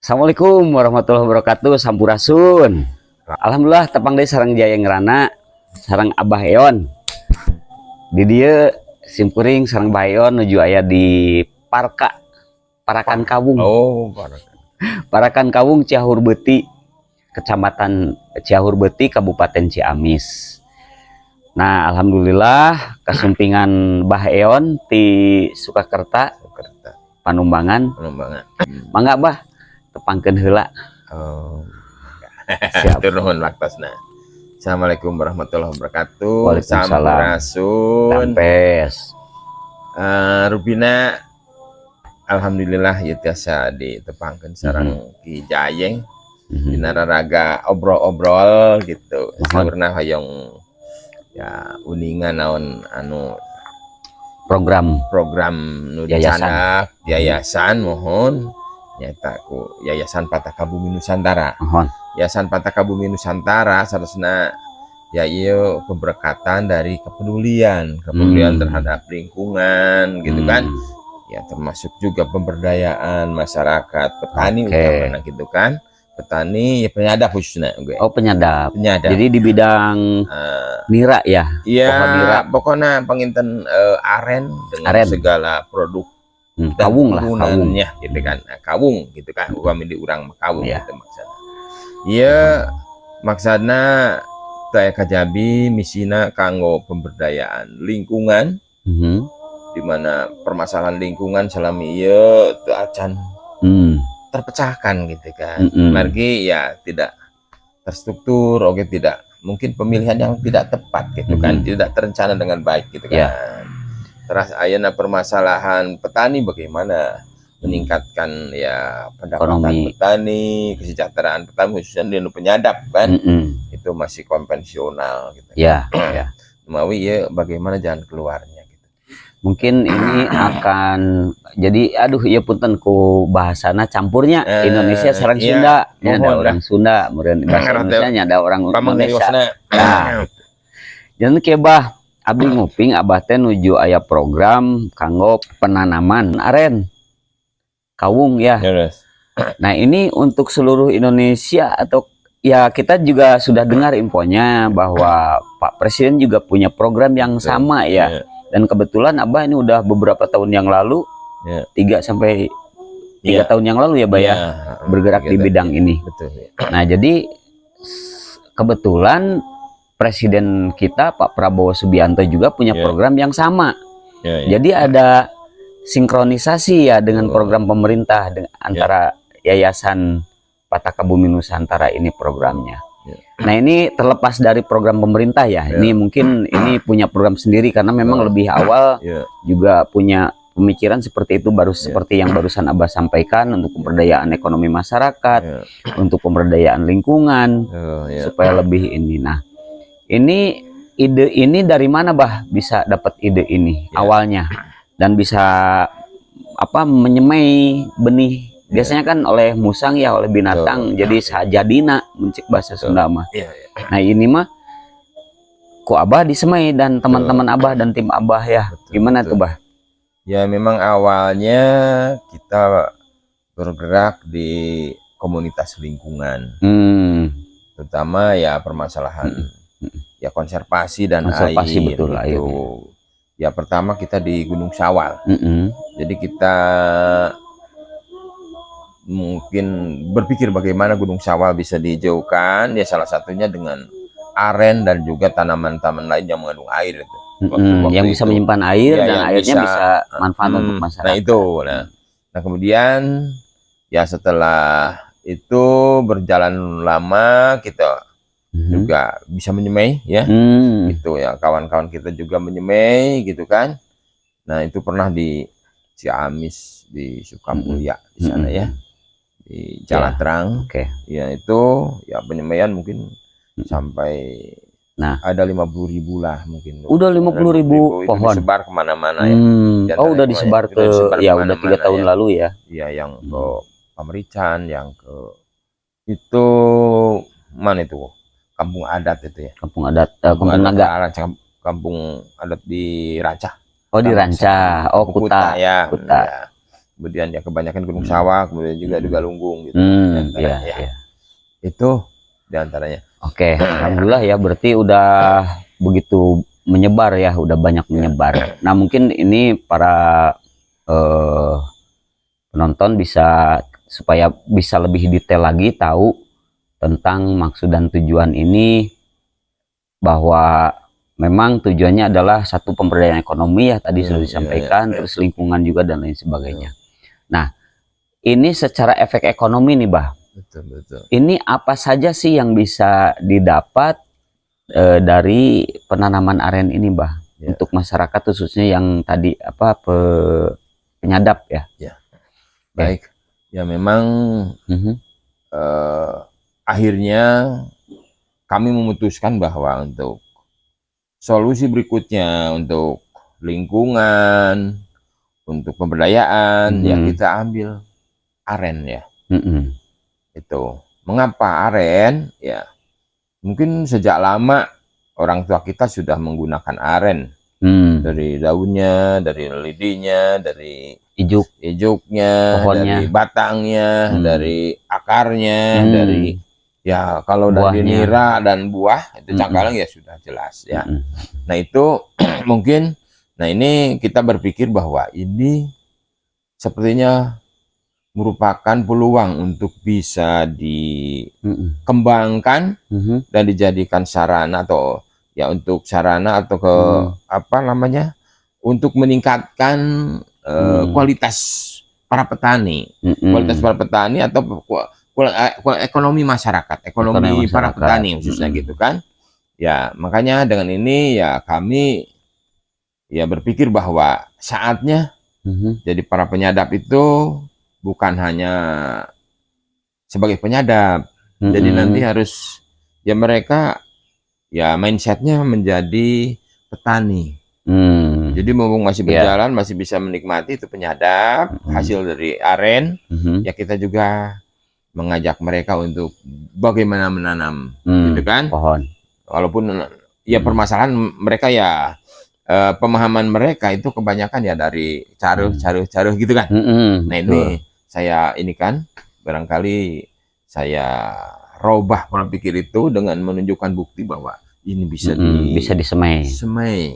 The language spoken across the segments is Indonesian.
Assalamualaikum warahmatullahi wabarakatuh. Sampurasun. Alhamdulillah tepang deui sareng Jaya Ngerana, sareng Abah Eon. Di dieu simkuring sareng Abah Eon nuju aya di Parakan Kawung. Oh, Parakan Kawung Ciahur Beuti, Kecamatan Ciahur Beuti, Kabupaten Ciamis. Nah, alhamdulillah kasumpingan Bah Eon ti Sukakerta, Panumbangan. Mangga Bah, tepangkeun heula. Oh. Siap. Turun waktasna. Assalamualaikum warahmatullahi wabarakatuh. Waalaikumsalam. Sampurasun. Tampes. Rubina alhamdulillah ieu tiasa ditepangkeun sareng Ki Jayeng. Dina raraga obrol-obrol gitu. Saurna hoyong ya uningan naon anu Program nu Yayasan. dicandak yayasan mohon nyata ku Yayasan Pataka Bumi Nusantara. mohon. Yayasan Pataka Bumi Nusantara saresna ya ieu keberkatan dari kepedulian terhadap lingkungan gitu kan. Ya termasuk juga pemberdayaan masyarakat petani utamanya gitu kan. Petani ya penyadap khususnya gue. Oh, penyadap. Penyadap. Jadi di bidang nira ya. Iya, pohon nira. pokoknya penginten aren dengan Aren. segala produk dan Kawung lah, kawung. turunannya gitu kan. Nah, kawung gitu kan. Upami di urang mah kawung Iya. gitu maksudnya. Iya, maksudnya taya kajabi misina kanggo pemberdayaan lingkungan di mana permasalahan lingkungan selama ieu teu acan terpecahkan gitu kan. Margi ya tidak terstruktur, oke tidak mungkin pemilihan yang tidak tepat gitu kan, tidak terencana dengan baik gitu kan. Terus ayeuna permasalahan petani bagaimana meningkatkan ya pendapatan Ekonomi. petani, kesejahteraan petani khususnya di penyadap kan. Itu masih konvensional gitu. Ya, ya. Mawi ya bagaimana jalan keluarnya gitu. Mungkin ini akan jadi aduh ya punten ku bahasana campurnya Indonesia sareng iya, Sunda. Ya, ada mohon orang Sunda, kemudian bahasa Indonesia ada orang Indonesia. Nah, Jangan kebah abdi nguping abah teh nuju aya program kanggo penanaman aren kawung ya. terus. Nah, ini untuk seluruh Indonesia atau ya kita juga sudah dengar infonya bahwa Pak Presiden juga punya program yang sama ya. Dan kebetulan Abah ini udah beberapa tahun yang lalu, 3 sampai 3 tahun yang lalu ya, Bah ya, bergerak di bidang ini. Betul. Nah, jadi kebetulan Presiden kita Pak Prabowo Subianto juga punya program yang sama. Jadi ada sinkronisasi ya dengan program pemerintah antara Yayasan Pataka Bumi Nusantara ini programnya. Nah, ini terlepas dari program pemerintah ya. Ini mungkin ini punya program sendiri karena memang lebih awal juga punya pemikiran seperti itu seperti yang barusan Abah sampaikan untuk pemberdayaan ekonomi masyarakat, untuk pemberdayaan lingkungan supaya lebih ini. Nah, ini ide ini dari mana Bah bisa dapat ide ini awalnya dan bisa apa menyemai benih biasanya kan oleh musang ya, oleh binatang jadi sajadina mencik bahasa Sunda mah. Nah, ini mah ku Abah disemai dan teman-teman Abah dan tim Abah ya. Gimana tuh Bah? Ya memang awalnya kita bergerak di komunitas lingkungan, terutama ya permasalahan ya konservasi dan Konservasi, air. betul, gitu. air. Ya pertama kita di Gunung Sawal. Jadi kita mungkin berpikir bagaimana Gunung Sawal bisa dijauhkan, ya salah satunya dengan aren dan juga tanaman-tanaman lain yang mengandung air itu. Yang bisa menyimpan air dan airnya bisa manfaat untuk masyarakat. Nah itu, nah kemudian ya setelah itu berjalan lama kita juga bisa menyemai ya, itu ya kawan-kawan kita juga menyemai gitu kan. Nah itu pernah di Ciamis, di Sukamulya di sana ya. Di Jalan Terang, ya itu ya penyemaian mungkin sampai ada 50.000 lah mungkin. Udah 50.000 pohon disebar kemana-mana ya. Oh udah disebar ke ya udah 3 tahun lalu ya. Iya yang ke Pamerican, yang ke itu mana itu kampung adat itu ya. Kampung adat, kampung Naga. Kampung adat di Rancah. Oh di Rancah, oh Kuta. Ya. Kuta. kemudian ya kebanyakan gunung sawah, kemudian juga di Galunggung gitu. Iya. Itu diantaranya. Oke, alhamdulillah ya, berarti udah begitu menyebar ya, udah banyak menyebar. Nah mungkin ini para penonton bisa, supaya bisa lebih detail lagi tahu tentang maksud dan tujuan ini, bahwa memang tujuannya adalah satu, pemberdayaan ekonomi ya, tadi sudah disampaikan, terus lingkungan juga dan lain sebagainya. Nah ini secara efek ekonomi nih Bah, betul. Ini apa saja sih yang bisa didapat dari penanaman aren ini Bah, untuk masyarakat khususnya yang tadi penyadap ya? Baik, ya memang akhirnya kami memutuskan bahwa untuk solusi berikutnya untuk lingkungan, untuk pemberdayaan, ya kita ambil aren ya. Itu mengapa aren? Ya mungkin sejak lama orang tua kita sudah menggunakan aren, dari daunnya, dari lidinya, dari ijuknya, pohonnya, dari batangnya, dari akarnya, dari ya kalau dari nira dan buah itu cangkalang ya sudah jelas ya. Nah itu mungkin, nah ini kita berpikir bahwa ini sepertinya merupakan peluang untuk bisa dikembangkan dan dijadikan sarana, atau ya untuk sarana atau ke untuk meningkatkan kualitas para petani, kualitas para petani atau ekonomi masyarakat, ekonomi para petani khususnya gitu kan. Ya makanya dengan ini ya kami ya berpikir bahwa saatnya jadi para penyadap itu bukan hanya sebagai penyadap, jadi nanti harus ya mereka ya mindsetnya menjadi petani. Jadi mumpung masih berjalan, masih bisa menikmati itu penyadap hasil dari aren, ya kita juga mengajak mereka untuk bagaimana menanam, gitu kan? Pohon. Walaupun ya permasalahan mereka ya pemahaman mereka itu kebanyakan ya dari caruh gitu kan. Nah ini saya ini kan barangkali saya robah pola pikir itu dengan menunjukkan bukti bahwa ini bisa disemai,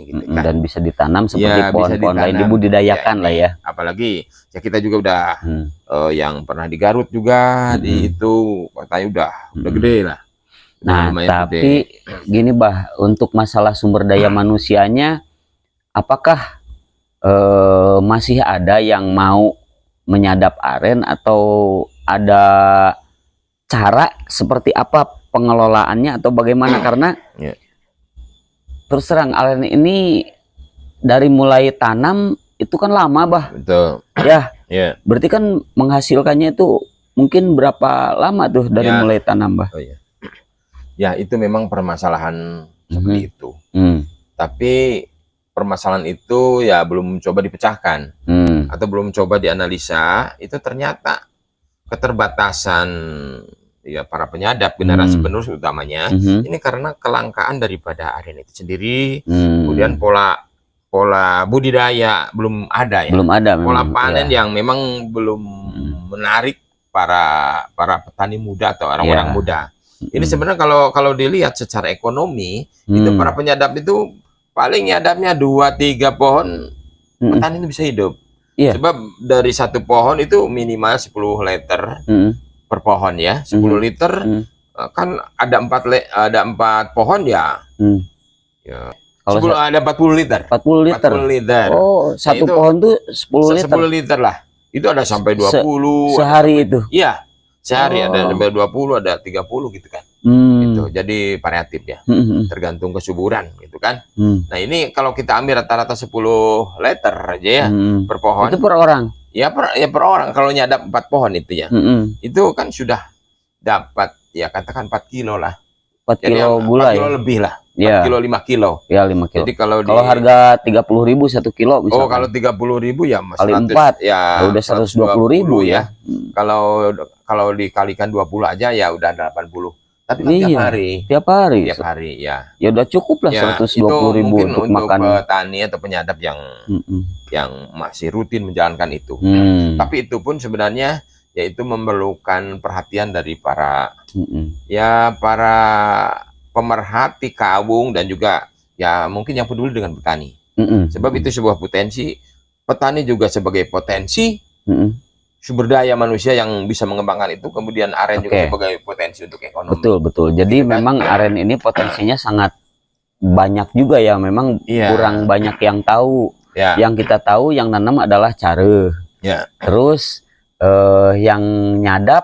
gitu kan? Dan bisa ditanam seperti pohon-pohon lain, dibudidayakan lah ya. Apalagi ya kita juga udah yang pernah di Garut juga di itu katanya udah gede lah. Nah tapi gini Bah, untuk masalah sumber daya manusianya, apakah masih ada yang mau menyadap aren, atau ada cara seperti apa pengelolaannya atau bagaimana? Karena terus terang aren ini dari mulai tanam itu kan lama Bah. Betul. Ya. Berarti kan menghasilkannya itu mungkin berapa lama tuh dari mulai tanam Bah? Ya itu memang permasalahan seperti itu. Tapi permasalahan itu ya belum coba dipecahkan atau belum coba dianalisa. Itu ternyata keterbatasan ya para penyadap generasi penerus utamanya ini karena kelangkaan daripada aren itu sendiri. Kemudian pola budidaya belum ada ya, pola panen yang memang belum menarik para petani muda atau orang-orang muda. Ini sebenarnya kalau dilihat secara ekonomi itu para penyadap itu paling nyadapnya 2-3 pohon petani itu bisa hidup. Sebab dari satu pohon itu minimal 10 liter per pohon ya, 10 liter kan ada 4 pohon ya. Kalau 10 ada 40 liter. 40 liter. Oh, satu pohon tuh 10 liter. 10 liter lah. Itu ada sampai 20 sehari itu. Iya. Sehari ada sampai 20, ada 30 gitu kan. Gitu. Jadi variatif ya. Tergantung kesuburan gitu kan. Nah, ini kalau kita ambil rata-rata 10 liter aja ya per pohon. Itu per orang. Ya per orang kalau nyadap 4 pohon itu ya. Itu kan sudah dapat ya katakan 4 kilo lah. 4 kilo gula 4 kilo lebih lah. 4 kilo 5 kilo. Ya 5 kilo. Jadi kalau harga 30.000 1 kilo misalkan. Oh, kalau 30.000 ya kali 4 ya udah 120.000 ya. Kalau dikalikan 20 aja ya udah 80 Tapi kan tiap hari. Tiap hari. Tiap hari, ya. Ya udah cukup lah ya, 120.000 untuk makan. petani atau penyadap yang masih rutin menjalankan itu. Tapi itu pun sebenarnya yaitu memerlukan perhatian dari para para pemerhati kawung dan juga ya mungkin yang peduli dengan petani. Sebab itu sebuah potensi, petani juga sebagai potensi sumber daya manusia yang bisa mengembangkan itu, kemudian aren juga sebagai potensi untuk ekonomi. Betul. Jadi memang aren ini potensinya sangat banyak juga ya, memang kurang banyak yang tahu. Yang kita tahu yang nanam adalah care. Terus yang nyadap,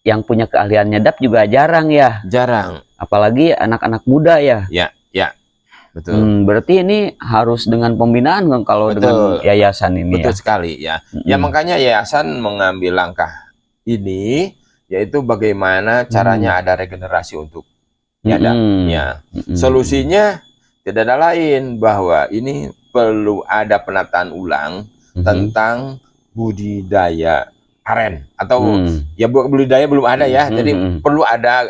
yang punya keahlian nyadap juga jarang ya. Jarang. Apalagi anak-anak muda ya. Betul. Berarti ini harus dengan pembinaan kalau dengan yayasan ini. Betul sekali ya. Ya makanya yayasan mengambil langkah ini, yaitu bagaimana caranya ada regenerasi untuk nyadap. Solusinya tidak ada lain bahwa ini perlu ada penataan ulang tentang budidaya aren atau ya budidaya belum ada ya. Jadi perlu ada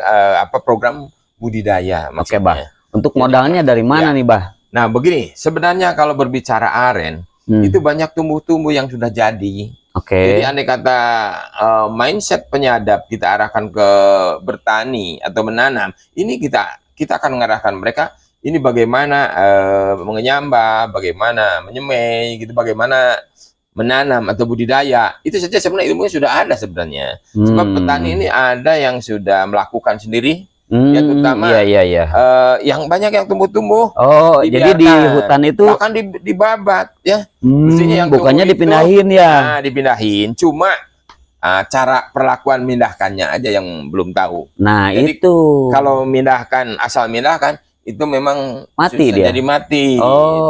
program budidaya maksudnya. Untuk modalnya dari mana nih, Bah? Nah, begini, sebenarnya kalau berbicara aren, itu banyak tumbuh-tumbuh yang sudah jadi. Jadi andai kata mindset penyadap kita arahkan ke bertani atau menanam, ini kita akan mengarahkan mereka ini bagaimana mengenyambah, bagaimana menyemai, gitu, bagaimana menanam atau budidaya. Itu saja sebenarnya ilmunya sudah ada sebenarnya. Sebab petani ini ada yang sudah melakukan sendiri. Ya terutama yang banyak yang tumbuh-tumbuh. Jadi di hutan itu bahkan dibabat ya. Mestinya yang bukannya dipindahin ya. Nah, dipindahin. Cuma cara perlakuan mindahkannya aja yang belum tahu. Nah, jadi, itu kalau mindahkan asal mindahkan itu memang mati dia. Jadi mati.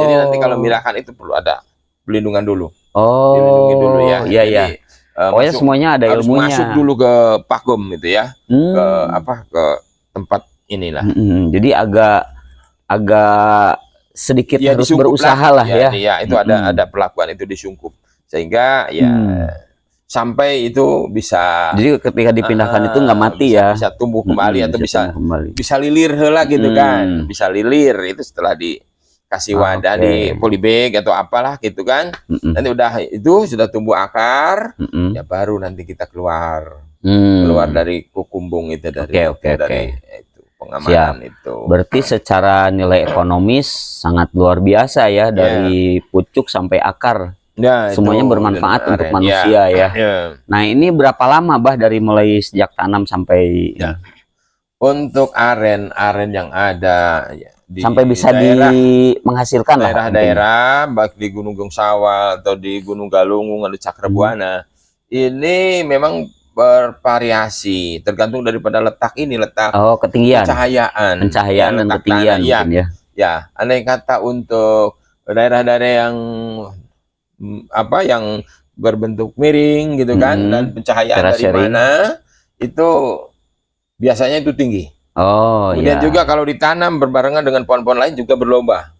Jadi nanti kalau mindahkan itu perlu ada pelindungan dulu. Dilindungi dulu ya. Jadi, pokoknya semuanya ada harus ilmunya. Masuk dulu ke Pakom gitu ya. Ke tempat inilah. Jadi agak sedikit harus berusaha lah ya. Itu ada perlakuan itu disungkup sehingga sampai itu bisa. Jadi ketika dipindahkan itu nggak mati bisa tumbuh kembali atau bisa lilir heula gitu kan. Bisa lilir itu setelah dikasih wadah di polybag atau apalah gitu kan. Nanti udah itu sudah tumbuh akar, ya baru nanti kita keluar dari kukumbung itu dari itu pengamanan itu. Berarti secara nilai ekonomis sangat luar biasa ya, dari pucuk sampai akar. Semuanya bermanfaat untuk manusia ya. Nah, ini berapa lama, Bah, dari mulai sejak tanam sampai untuk aren yang ada sampai bisa menghasilkan daerah-daerah baik di Gunung Sawal atau di Gunung Galunggung atau Cakrabuana. Ini memang bervariasi tergantung daripada letak ketinggian, pencahayaan dan ketinggian ya. Andai kata untuk daerah-daerah yang yang berbentuk miring gitu kan, dan pencahayaan dari mana itu biasanya itu tinggi. Kemudian juga kalau ditanam berbarengan dengan pohon-pohon lain juga berlomba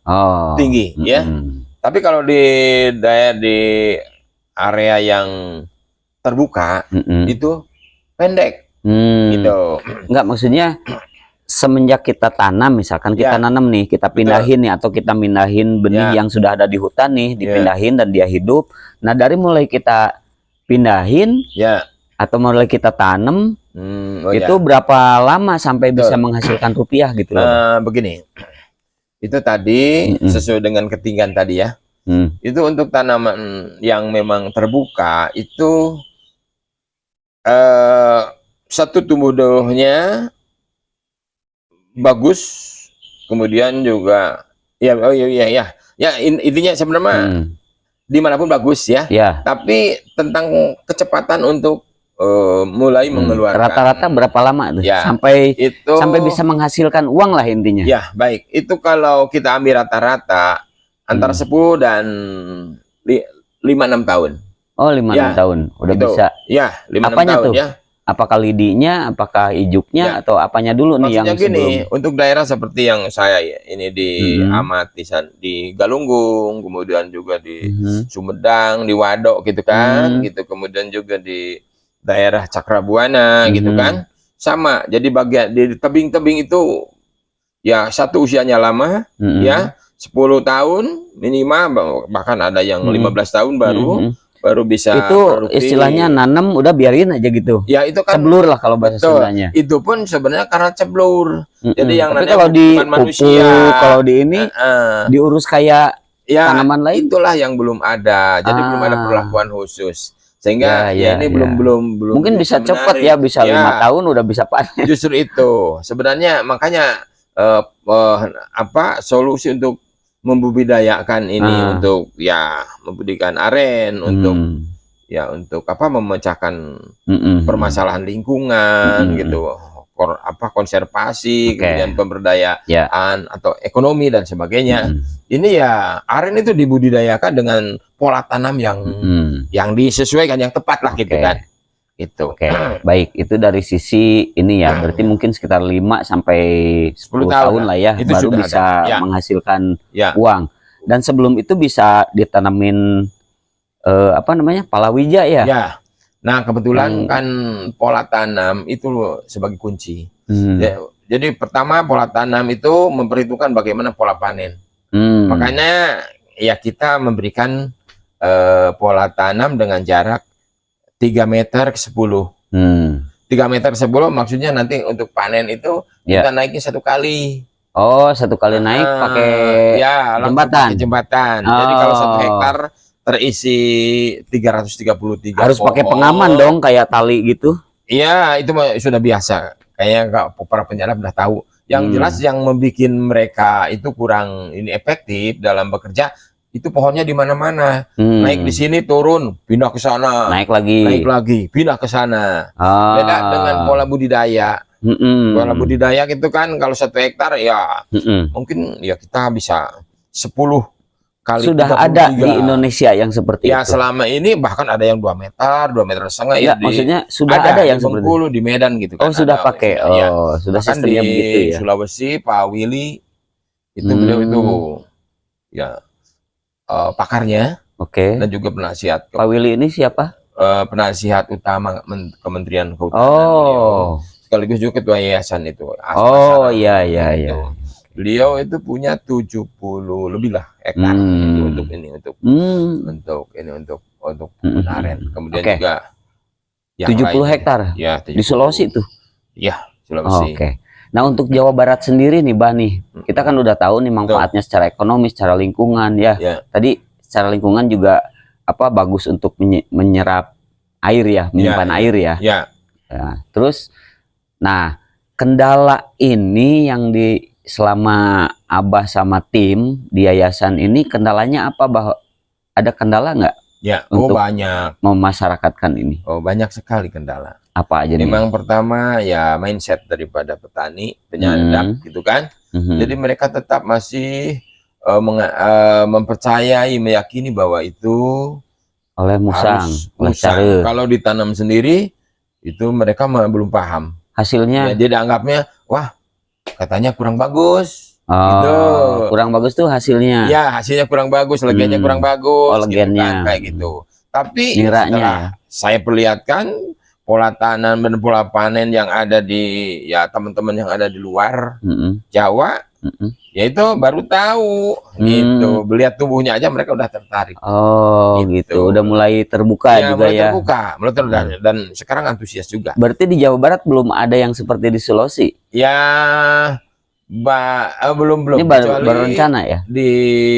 tinggi ya. Tapi kalau di area yang terbuka itu pendek gitu. Enggak, maksudnya semenjak kita tanam, misalkan kita nanam nih, kita pindahin nih, atau kita mindahin benih yang sudah ada di hutan nih, dipindahin dan dia hidup. Nah, dari mulai kita pindahin atau mulai kita tanam itu berapa lama sampai bisa menghasilkan rupiah gitu loh? Begini, itu tadi sesuai dengan ketinggian tadi ya. Itu untuk tanaman yang memang terbuka itu satu tumbuhnya bagus, kemudian juga intinya sebenarnya dimanapun bagus ya. Tapi tentang kecepatan untuk mulai mengeluarkan rata-rata berapa lama tuh sampai bisa menghasilkan uang lah intinya. Ya, baik, itu kalau kita ambil rata-rata antara 10 dan 5-6 tahun. 5-6 tahun udah itu bisa. 5-6 apanya tahun tuh? Apakah lidinya, apakah ijuknya, atau apanya dulu nih? Maksudnya yang gini, untuk daerah seperti yang saya ini diamati di Galunggung, kemudian juga di Sumedang, di Wadok gitu kan, gitu, kemudian juga di daerah Cakrabuana gitu kan. sama. Jadi bagian di tebing-tebing itu ya satu usianya lama, ya 10 tahun minimal, bahkan ada yang 15 tahun baru bisa itu produktif. Istilahnya nanam udah biarin aja gitu. Ya itu kan ceblur lah kalau bahasa Sundanya. Itu pun sebenarnya karena ceblur. Jadi yang tapi kalau di manusia, kalau di ini diurus kayak tanaman lain, itulah yang belum ada. Jadi belum ada perlakuan khusus. Sehingga ini belum mungkin bisa cepat ya, bisa 5 tahun udah bisa panen. Justru itu sebenarnya, makanya solusi untuk membudidayakan ini untuk ya membudidayaan aren untuk memecahkan permasalahan lingkungan gitu, konservasi, kemudian pemberdayaan atau ekonomi dan sebagainya. Ini ya aren itu dibudidayakan dengan pola tanam yang disesuaikan, yang tepat lah gitu kan. Itu. Baik, itu dari sisi ini ya, berarti mungkin sekitar 5 sampai 10 tahun lah ya, itu baru bisa menghasilkan uang. Dan sebelum itu bisa ditanamin palawija ya. Nah, kebetulan kan pola tanam itu sebagai kunci. Jadi pertama, pola tanam itu memperhitungkan bagaimana pola panen. Makanya ya kita memberikan pola tanam dengan jarak 3 meter ke 10. 3 meter ke 10 maksudnya nanti untuk panen itu kita naikin 1 kali. Oh, 1 kali naik pakai jembatan. Jadi kalau 1 hektar terisi 333 harus pakai pengaman dong, kayak tali gitu. Iya, itu sudah biasa. Kayaknya para penyelam udah tahu. Yang jelas yang membuat mereka itu kurang efektif dalam bekerja, itu pohonnya di mana-mana. Naik di sini, turun, pindah ke sana. Naik lagi, pindah ke sana. Beda dengan pola budidaya. Pola budidaya itu kan kalau 1 hektar ya mungkin ya kita bisa 10 kali. Sudah ada di Indonesia yang seperti itu. Ya selama ini bahkan ada yang 2 meter, 2,5 meter. Ya, maksudnya sudah ada yang seperti itu di Medan gitu kan. Oh, sudah pakai. Sudah sistemnya begitu ya. Sulawesi, Pak Willy itu beliau itu ya pakarnya, dan juga penasihat. Pak Willy ini siapa? Penasihat utama Kementerian Kehutanan. Sekaligus juga ketua yayasan itu. Iya. Beliau itu punya 70 lebih lah hektar untuk aren. Kemudian juga 70 hektar. Ya, di Sulawesi itu. Ya, Sulawesi. Nah, untuk Jawa Barat sendiri nih, Bani, kita kan udah tahu nih manfaatnya secara ekonomi, secara lingkungan ya. Tadi secara lingkungan juga bagus untuk menyerap air ya, menyimpan air ya. Terus, nah kendala ini yang selama Abah sama tim di yayasan ini, kendalanya apa, Bah? Ada kendala nggak? Ya, banyak. Memasyarakatkan ini. Banyak sekali kendala. Apa aja? Memang pertama ya mindset daripada petani penyadap gitu kan. Jadi mereka tetap masih mempercayai, meyakini bahwa itu oleh musang. Kalau ditanam sendiri itu mereka belum paham hasilnya. Jadi anggapnya wah katanya kurang bagus. Gitu. Kurang bagus tuh hasilnya. Ya, hasilnya kurang bagus, legennya kurang bagus. Legennya gitu kan, kayak gitu. Tapi setelah saya perlihatkan pola tanam dan pola panen yang ada di teman-teman yang ada di luar Jawa, ya itu baru tahu gitu. Lihat tubuhnya aja mereka udah tertarik. Gitu. Udah mulai terbuka juga mulai terbuka, mulai terbuka, dan sekarang antusias juga. Berarti di Jawa Barat belum ada yang seperti di Sulawesi? Ya, belum. Ini baru rencana ya? Di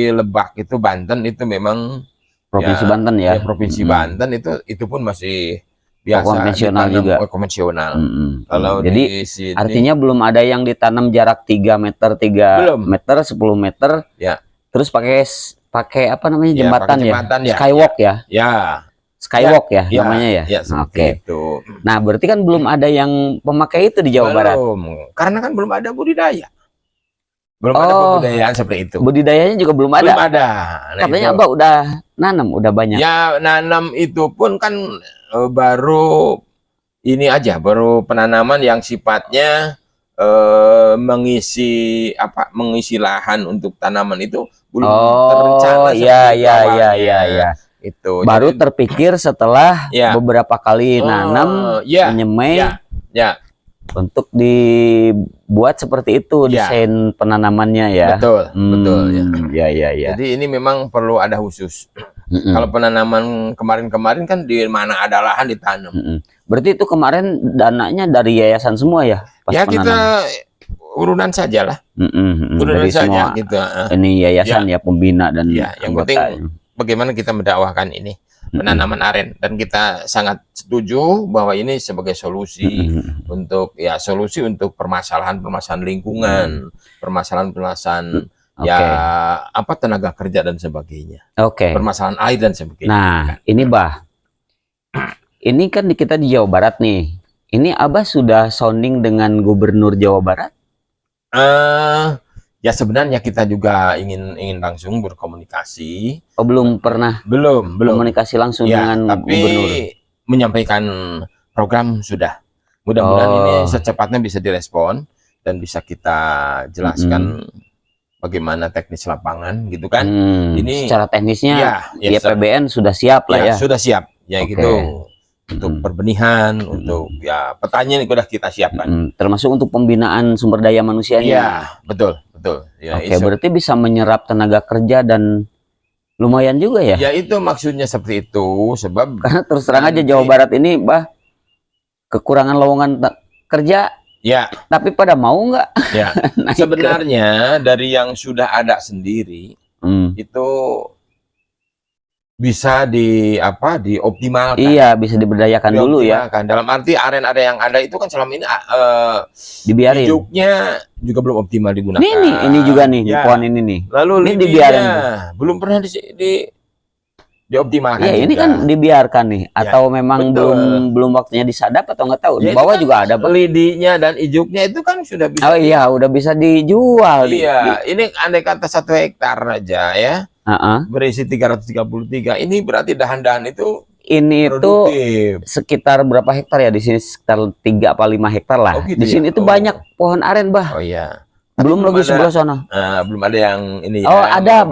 Lebak itu, Banten itu memang Provinsi Banten ya. Provinsi Banten itu pun masih biasa, konvensional juga. Konvensional. Kalau jadi di sini, artinya belum ada yang ditanam jarak 3 meter, 3 meter, 10 meter. Ya. Terus pakai apa namanya, jembatan ya? Skywalk ya? Skywalk ya namanya ya? Itu. Nah, berarti kan belum ada yang pemakai itu di Jawa Barat. Karena kan belum ada budidaya. Belum ada pembudidayaan seperti itu. Budidayanya juga belum ada. Belum ada. Katanya Abah udah nanam, udah banyak. Ya, nanam itu pun kan baru ini aja, baru penanaman yang sifatnya mengisi lahan untuk tanaman itu belum terencana. Iya. Itu baru terpikir setelah beberapa kali nanam, menyemai. Untuk dibuat seperti itu desain penanamannya ya. Betul, betul ya. Ya. Jadi ini memang perlu ada khusus. Kalau penanaman kemarin-kemarin kan di mana ada lahan ditanam. Berarti itu kemarin dananya dari yayasan semua ya? Ya kita urunan saja lah. Urunan saja semua, gitu. Ini yayasan ya pembina dan yang penting bagaimana kita mendakwahkan ini penanaman aren, dan kita sangat setuju bahwa ini sebagai solusi untuk solusi untuk permasalahan lingkungan, permasalahan ya apa tenaga kerja dan sebagainya. Permasalahan air dan sebagainya. Nah, ini Bah. Ini kan kita di Jawa Barat nih. Ini Abah sudah sounding dengan Gubernur Jawa Barat? Ya sebenarnya kita juga ingin langsung berkomunikasi. Oh, belum pernah? Belum komunikasi langsung dengan Gubernur. Menyampaikan program sudah. Mudah-mudahan ini secepatnya bisa direspon dan bisa kita jelaskan bagaimana teknis lapangan gitu kan. Ini secara teknisnya PBN sudah siap lah ya. Sudah siap ya gitu. Untuk perbenihan, untuk petanya sudah kita siapkan. Termasuk untuk pembinaan sumber daya manusianya. Iya, betul. Ya, berarti bisa menyerap tenaga kerja dan lumayan juga ya? Ya itu maksudnya seperti itu, sebab karena terus terang aja Jawa Barat ini Bah kekurangan lowongan kerja. Ya. Tapi pada mau nggak? Ya. Sebenarnya dari yang sudah ada sendiri itu bisa dioptimalkan. Iya, bisa diberdayakan dulu ya. Dalam arti aren yang ada itu kan selama ini dibiarin. Hijaunya juga belum optimal digunakan. Ini juga nih, pohon ini nih. Lalu ini dibiarin. Belum pernah dioptimalkan. Ya, ini kan dibiarkan nih, atau memang belum waktunya disadap atau nggak tahu. Di bawah juga ada lidinya dan ijuknya itu kan sudah bisa. Oh iya, udah bisa dijual. Iya, ini andai kata 1 hektar aja ya. Berisi 333. Ini berarti dahan-dahan itu produktif. Itu sekitar berapa hektar ya di sini? Sekitar 3 apa 5 hektar lah. Di sini itu banyak pohon aren, Bah. Oh iya. Belum lagi sebelah sana. Belum ada yang ini ada.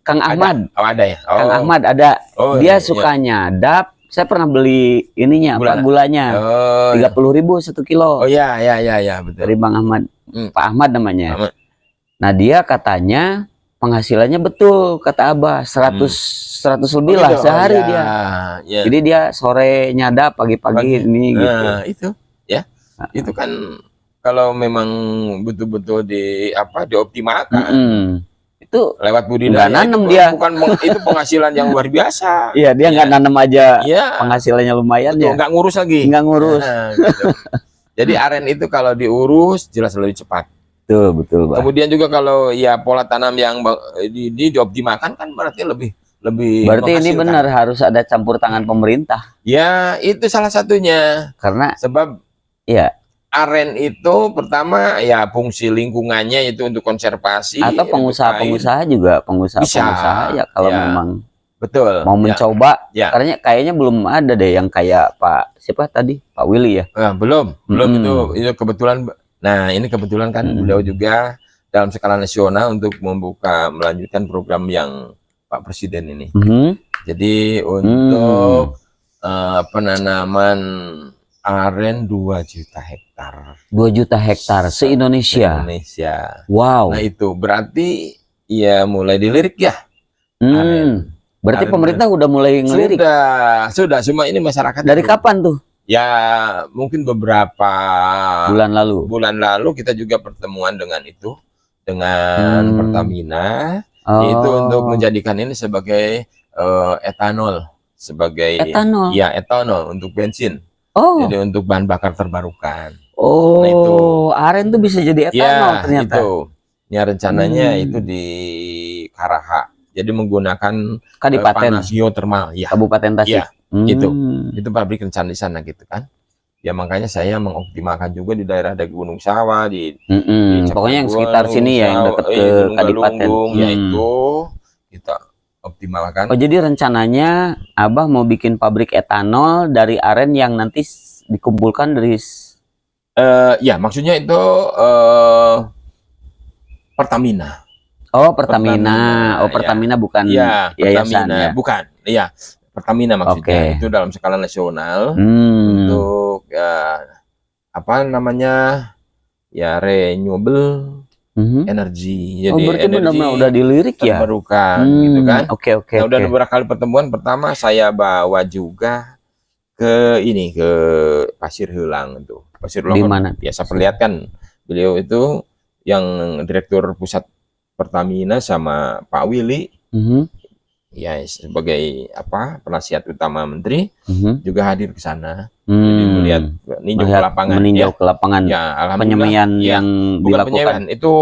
Kang Ahmad. Ada ya. Kang Ahmad ada. Dia suka nyadap. Saya pernah beli ininya, gulanya. 30.000 1 kilo. Oh iya, betul. Dari Bang Ahmad. Pak Ahmad namanya. Nah, dia katanya penghasilannya betul kata Abah 100 lebih lah sehari dia. Jadi dia sore nyadap, pagi-pagi ini gitu. Itu ya. Itu kan kalau memang betul-betul dioptimalkan. Itu lewat budidaya nanam dia. Bukan itu penghasilan yang luar biasa. Iya, dia nggak nanam aja. Penghasilannya lumayan ya. Nggak ngurus lagi. Nggak ngurus. Gitu. Jadi aren itu kalau diurus jelas lebih cepat. Betul, Bah. Kemudian juga kalau pola tanam yang dioptimalkan kan berarti lebih berarti ini benar harus ada campur tangan pemerintah. Ya, itu salah satunya. Karena sebab aren itu pertama fungsi lingkungannya itu untuk konservasi atau pengusaha juga pengusaha ya kalau memang mau mencoba. Kayaknya belum ada deh yang kayak Pak siapa tadi, Pak Willy ya. Belum itu kebetulan. Nah, ini kebetulan kan beliau juga dalam skala nasional untuk melanjutkan program yang Pak Presiden ini. Jadi untuk penanaman aren 2 juta hektar. 2 juta hektar se-Indonesia. Wow. Nah, itu berarti mulai dilirik ya. Berarti pemerintah udah mulai ngelirik. Sudah. Cuma ini masyarakat. Dari kapan tuh? Ya mungkin beberapa bulan lalu kita juga pertemuan dengan Pertamina, itu untuk menjadikan ini sebagai etanol untuk bensin. Jadi untuk bahan bakar terbarukan. Nah, itu aren tuh bisa jadi etanol ternyata. Ini rencananya itu di Karaha. Jadi menggunakan panas geotermal Kabupaten Tasik. Itu pabrik rencana di sana gitu kan. Ya makanya saya mengoptimalkan juga di daerah Gunung Sawah di pokoknya yang sekitar sini ya, yang dekat ke Kadipaten. Yaitu kita optimalkan. Jadi rencananya Abah mau bikin pabrik etanol dari aren yang nanti dikumpulkan dari maksudnya itu Pertamina. Pertamina bukan yayasan ya. Bukan. Pertamina maksudnya itu dalam skala nasional untuk apa namanya ya renewable energy. Jadi berarti energi benar-benar udah dilirik ya. terbarukan gitu kan. Oke. Nah, udah beberapa kali pertemuan. Pertama saya bawa juga ke ini ke Pasir Heulang itu. Pasir Heulang di mana? Biasa perlihatkan beliau itu yang Direktur Pusat Pertamina sama Pak Willy. Ya sebagai apa penasihat utama menteri juga hadir ke sana. Jadi melihat ninjau ke lapangan, meninjau ke lapangan. Ya, penyemaian ya, yang bukan dilakukan. penyemaian, itu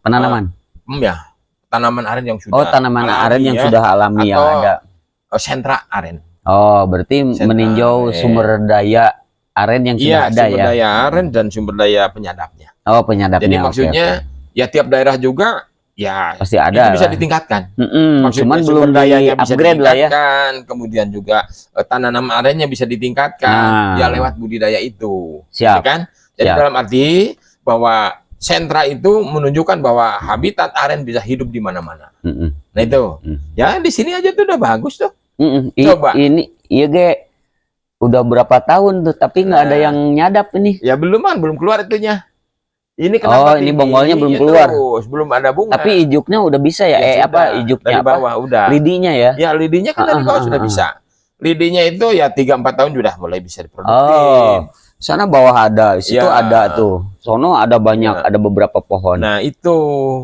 penanaman. Ya, tanaman aren yang sudah tanaman aren yang sudah alami yang ada. Sentra aren. Berarti sentra meninjau aren. Sumber daya aren yang sudah ada sumber daya aren dan sumber daya penyadapnya. Penyadapnya. Jadi maksudnya ya tiap daerah juga ya pasti ada. Itu bisa ditingkatkan. Cuman belum dayanya bisa upgrade lah ya. Kemudian juga tanaman arennya bisa ditingkatkan ya lewat budidaya itu. Siap. Ya kan? Jadi dalam arti bahwa sentra itu menunjukkan bahwa habitat aren bisa hidup di mana-mana. Nah itu. Ya di sini aja tuh udah bagus tuh. Coba. Ini iya udah berapa tahun tuh tapi nggak ada yang nyadap ini. Ya belum keluar itunya. Ini kenapa ini bonggolnya belum keluar. Terus, belum ada bunga. Tapi ijuknya udah bisa ya? Ijuknya dari bawah udah. Lidinya ya? Ya lidinya kan dari bawah sudah bisa. Lidinya itu ya 3-4 tahun sudah mulai bisa diproduksi. Sana bawah ada, situ ada tuh. Sono ada banyak, ada beberapa pohon. Nah itu,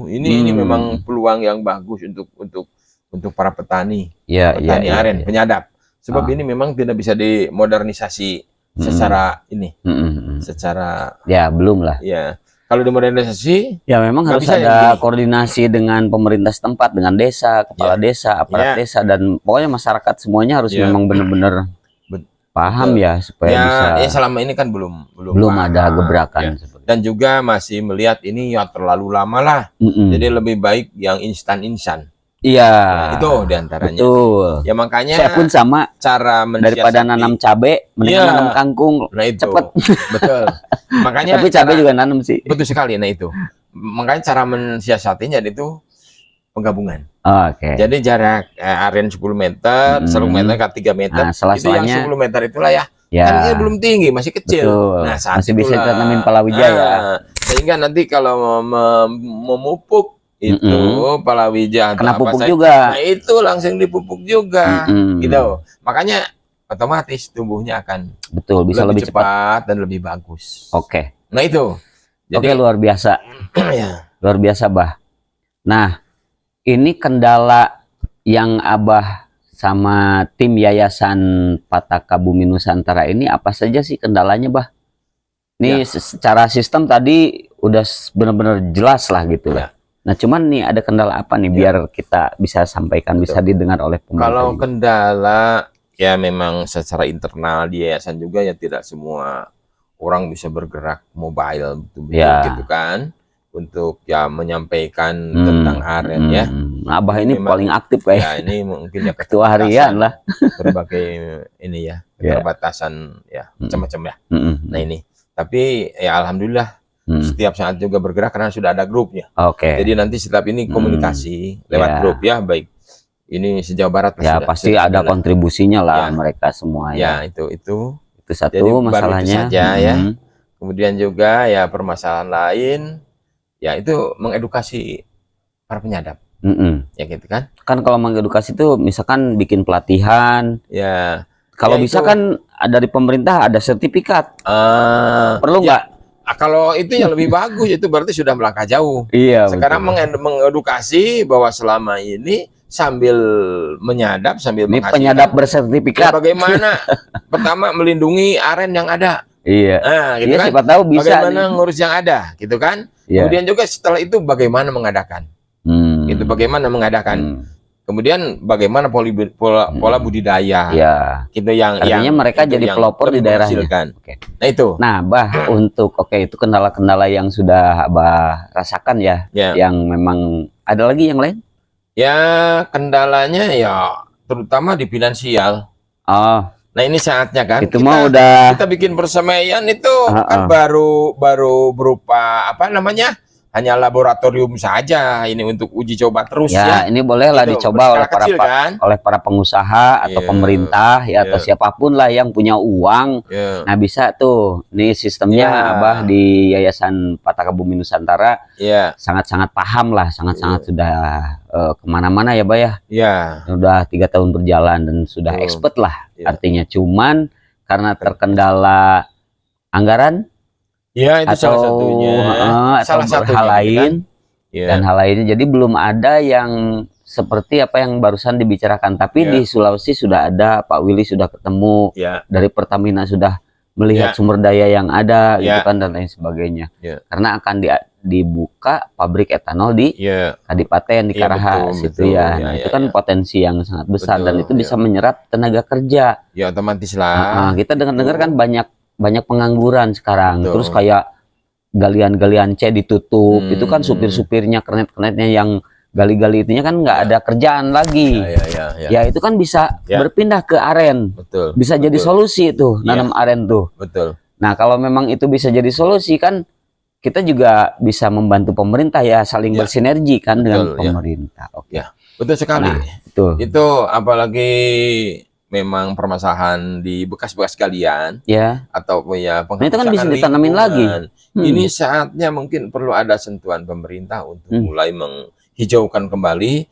ini memang peluang yang bagus untuk para petani, petani aren, penyadap. Sebab ini memang tidak bisa dimodernisasi secara ini, secara belum lah. Ya. Kalau dimodernisasi, ya memang harus ada koordinasi dengan pemerintah setempat, dengan desa, kepala desa, aparat desa, dan pokoknya masyarakat semuanya harus memang benar-benar paham ya supaya bisa. Ya selama ini kan belum ada gebrakan. Dan juga masih melihat ini ya terlalu lama lah. Jadi lebih baik yang instan-instan. Iya. Itu diantaranya. Betul. Ya makanya saya pun sama cara daripada nanam cabai, mendingan nanam kangkung. Nah itu. Cepet. Betul. Makanya tapi cabai juga nanam sih. Betul sekali. Nah itu. Makanya cara mensiasatinya itu penggabungan. Jadi jarak aren 10 meter, 1 meter ke 3 meter. Itu yang 10 meter itulah ya. Kan belum tinggi, masih kecil. Betul. Nah, masih bisa ditanamin palawija ya. Sehingga nanti kalau memupuk itu palawija kena pupuk juga. Nah itu langsung dipupuk juga. Gitu. Makanya otomatis tumbuhnya akan bisa lebih cepat dan lebih bagus. Nah itu. Jadi luar biasa. Luar biasa, Bah. Nah, ini kendala yang Abah sama tim Yayasan Pataka Bumi Nusantara ini apa saja sih kendalanya, Bah? Ini secara sistem tadi udah benar-benar jelas lah gitu lah. Nah, cuman nih ada kendala apa nih biar kita bisa sampaikan, bisa didengar oleh pemerintah? Kalau kendala ya memang secara internal di yayasan juga ya tidak semua orang bisa bergerak mobile betul-betul gitu kan. Untuk menyampaikan tentang aren ya. Abah ini memang paling aktif kayak. Ya ini mungkin ya ketua harian lah. Berbagai ini ya keterbatasan macam-macam ya. Nah ini. Tapi ya alhamdulillah setiap saat juga bergerak karena sudah ada grupnya. Jadi nanti setiap ini komunikasi lewat grup ya, baik ini sejauh barat pasti ada kontribusinya lah mereka semua ya. Itu satu jadi, masalahnya. Itu saja ya. Kemudian juga ya permasalahan lain ya itu mengedukasi para penyadap. Ya gitu kan. Kan kalau mengedukasi itu misalkan bikin pelatihan. Ya. Kalau bisa kan dari pemerintah ada sertifikat. Perlu nggak? Kalau itu yang lebih bagus, itu berarti sudah melangkah jauh. Iya. Sekarang mengedukasi bahwa selama ini sambil menyadap, sambil menghasilkan. Penyadap bersertifikat. Ya, bagaimana pertama melindungi aren yang ada. Iya. Nah, gitu kan? Siapa tahu bisa. Bagaimana ngurus yang ada, gitu kan? Kemudian juga setelah itu bagaimana mengadakan. Itu bagaimana mengadakan. Kemudian bagaimana pola budidaya. Gitu yang artinya mereka jadi pelopor di daerahnya. Nah itu. Nah, Bah, untuk itu kendala-kendala yang sudah Abah rasakan ya, yang memang ada lagi yang lain? Ya, kendalanya ya terutama di finansial. Nah, ini saatnya kan. Itu mah udah kita bikin persemaian itu kan baru berupa apa namanya? hanya laboratorium saja ini untuk uji coba terus ya. Ini bolehlah itu dicoba oleh para kecil, kan? oleh para pengusaha atau pemerintah ya atau siapapun lah yang punya uang. Nah, bisa tuh. Nih sistemnya Abah di Yayasan Pataka Bumi Nusantara sangat-sangat paham lah, sangat-sangat sudah kemana-mana ya, Bah ya. Sudah 3 tahun berjalan dan sudah expert lah. Artinya cuman karena terkendala anggaran. Ya, itu atau, salah satunya. Salah satu hal lain kan? Dan hal lainnya. Jadi belum ada yang seperti apa yang barusan dibicarakan. Tapi di Sulawesi sudah ada, Pak Willy sudah ketemu, dari Pertamina sudah melihat sumber daya yang ada, gitu kan, dan lain sebagainya. Karena akan dibuka pabrik etanol di Kadipaten, di Karahas, itu ya. Nah, itu kan potensi yang sangat besar dan itu bisa menyerap tenaga kerja. Ya, otomatis lah. Kita dengar-dengar kan banyak pengangguran sekarang. Terus kayak galian-galian C ditutup, itu kan supir-supirnya, kernet-kernetnya yang gali-gali itunya kan nggak ada kerjaan lagi. Ya itu kan bisa berpindah ke aren. Bisa jadi solusi itu nanam aren tuh. Nah, kalau memang itu bisa jadi solusi kan kita juga bisa membantu pemerintah ya, saling bersinergi kan dengan pemerintah. Betul sekali. Nah, itu apalagi memang permasalahan di bekas-bekas galian atau punya nah, itu kan bisa ditanamin lagi. Ini saatnya mungkin perlu ada sentuhan pemerintah untuk mulai menghijaukan kembali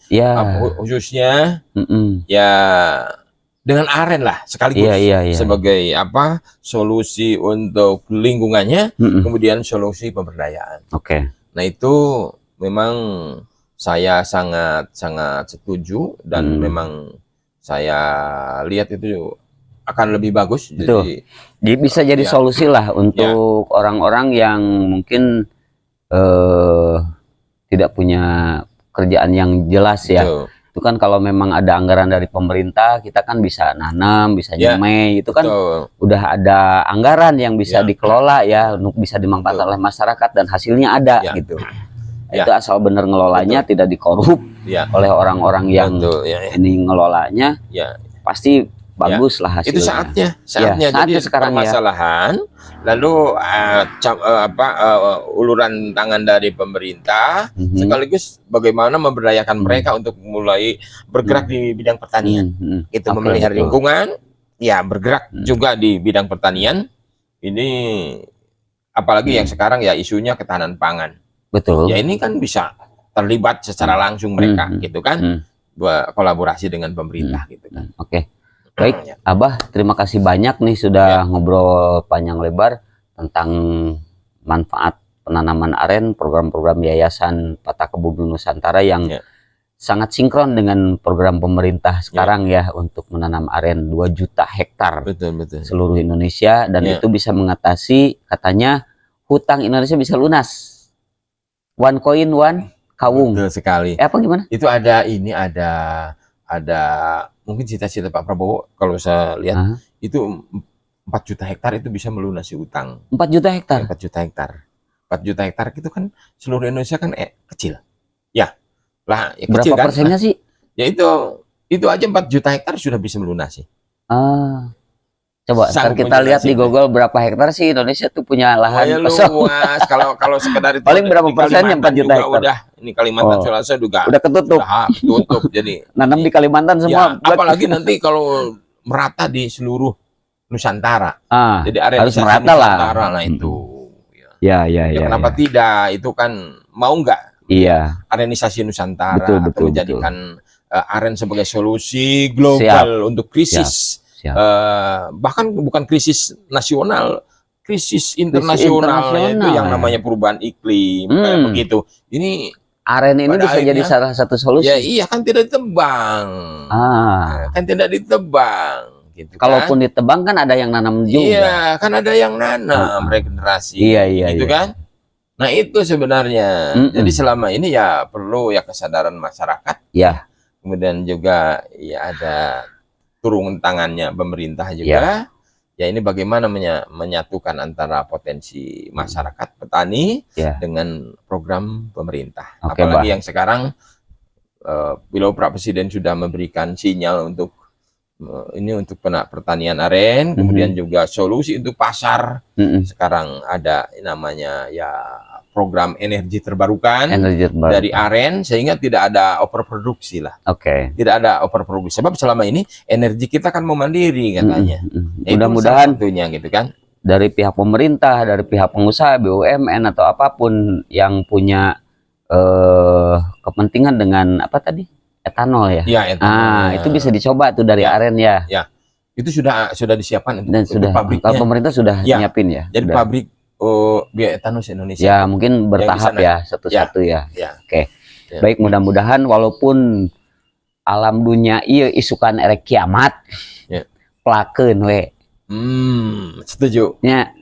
khususnya ya dengan aren lah sekaligus sebagai apa solusi untuk lingkungannya, kemudian solusi pemberdayaan. Nah, itu memang saya sangat setuju dan memang saya lihat itu akan lebih bagus. Jadi bisa jadi solusi lah untuk orang-orang yang mungkin tidak punya kerjaan yang jelas ya. Itu kan kalau memang ada anggaran dari pemerintah, kita kan bisa nanam, bisa nyemai, itu kan udah ada anggaran yang bisa dikelola ya, untuk bisa dimanfaatkan oleh masyarakat dan hasilnya ada gitu. Itu asal bener ngelolanya, tidak dikorup oleh orang-orang yang ini ngelolanya, pasti bagus lah hasilnya. Itu saatnya jadi sekarang permasalahan lalu uluran tangan dari pemerintah sekaligus bagaimana memberdayakan mereka untuk mulai bergerak di bidang pertanian. Itu memelihara lingkungan, bergerak juga di bidang pertanian. Ini apalagi yang sekarang ya isunya ketahanan pangan. Ya ini kan bisa terlibat secara langsung mereka gitu kan, kolaborasi dengan pemerintah gitu kan. Baik, Abah, terima kasih banyak nih sudah ngobrol panjang lebar tentang manfaat penanaman aren, program-program Yayasan Pataka Bumi Nusantara yang sangat sinkron dengan program pemerintah sekarang ya untuk menanam aren 2 juta hektar seluruh Indonesia, dan itu bisa mengatasi katanya hutang Indonesia bisa lunas. One coin, one kawung. Betul sekali. Apa gimana? Itu ada mungkin cita-cita Pak Prabowo kalau saya lihat itu 4 juta hektar itu bisa melunasi utang. 4 juta hektar. 4 juta hektar. 4 juta hektar itu kan seluruh Indonesia kan kecil. Ya. Lah, berapa kecil, kan? Persennya sih? Ya itu aja 4 juta hektar sudah bisa melunasi. Coba ntar kita lihat di Google berapa hektar sih Indonesia tuh punya lahan kosong. Luas. kalau sekedar itu paling berapa persennya 4 juta hektar? Udah, ini Kalimantan Sulawesi juga udah ketutup. Tutup. Jadi nanam di Kalimantan semua. Apalagi nanti kalau merata di seluruh Nusantara. Jadi area harus merata lah. Nah itu. Ya, kenapa tidak? Itu kan mau nggak? Arenisasi Nusantara atau menjadikan aren sebagai solusi global untuk krisis. Bahkan bukan krisis nasional, krisis internasional, yaitu yang namanya perubahan iklim kayak begitu. Ini aren ini bisa jadi salah satu solusi. Ya iya, kan tidak ditebang. Kan tidak ditebang gitu. Kalaupun ditebang kan ada yang nanam juga. Iya, kan ada yang nanam regenerasi. Gitu kan. Nah, itu sebenarnya. Jadi selama ini ya perlu ya kesadaran masyarakat. Kemudian juga ya ada turun tangannya pemerintah juga. Ya ini bagaimana menyatukan antara potensi masyarakat petani dengan program pemerintah. Apalagi yang sekarang beliau Pak Presiden sudah memberikan sinyal untuk ini untuk pertanian aren, kemudian juga solusi untuk pasar. Sekarang ada namanya ya program energi terbarukan Energi terbarukan. dari AREN, sehingga tidak ada overproduksi lah. Oke. Tidak ada overproduksi. Sebab selama ini energi kita kan memandiri katanya. Mudah-mudahan tentunya gitu kan. Dari pihak pemerintah, dari pihak pengusaha, BUMN atau apapun yang punya kepentingan dengan apa tadi? Etanol ya. Iya, etanol. Itu bisa dicoba tuh dari AREN ya. Ya. Itu sudah disiapkan Dan sudah pabriknya. Pemerintah sudah nyiapin ya. Jadi pabrik bioetanol Indonesia. Ya, mungkin bertahap ya, satu-satu ya. Oke. Ya. Baik, mudah-mudahan walaupun alam dunia iya isukan erek kiamat. Ya. Plakeun we. Setuju. Ya.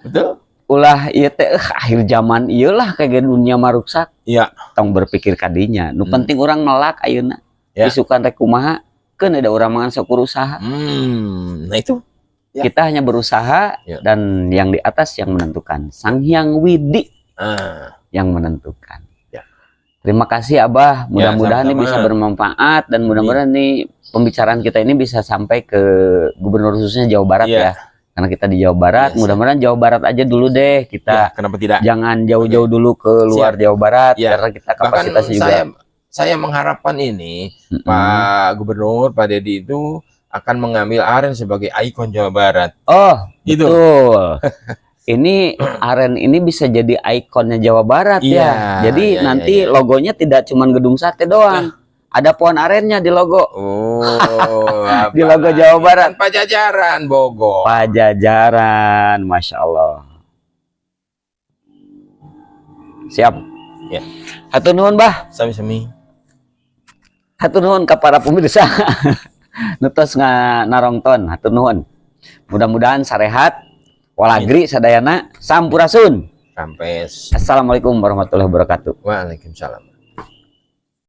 Betul. Ulah ieu teh akhir zaman ieulah kayak dunia maruksak. Iya. Tong berpikir kadinya. Nu penting orang melak ayeuna. Isukan rek kumaha? Keun ada orang mangan sok usaha. Nah itu. Kita hanya berusaha dan yang di atas yang menentukan. Sang Hyang Widi yang menentukan. Terima kasih Abah. Mudah-mudahan ini bisa bermanfaat dan mudah-mudahan nih pembicaraan kita ini bisa sampai ke gubernur khususnya Jawa Barat ya. Karena kita di Jawa Barat, mudah-mudahan Jawa Barat aja dulu deh kita. Kenapa tidak? Jangan jauh-jauh dulu ke luar Jawa Barat karena kita kapasitasnya juga. Saya mengharapkan ini Pak Gubernur, Pak Dedi itu akan mengambil AREN sebagai ikon Jawa Barat. Oh, gitu. Betul. Ini AREN ini bisa jadi ikonnya Jawa Barat ya. Jadi nanti logonya tidak cuma gedung sate doang. Ada pohon arennya di logo. Di logo Jawa Barat. Pajajaran Bogor. Pajajaran, Masya Allah. Siap. Ya. Hatur nuhun, Bah. Sami-sami. Hatur nuhun ke para pemirsa. Nutos narongton. Hatur nuhun. Mudah-mudahan sarehat. Walagri sadayana. Sampurasun. Sampai. Assalamualaikum warahmatullahi wabarakatuh. Waalaikumsalam.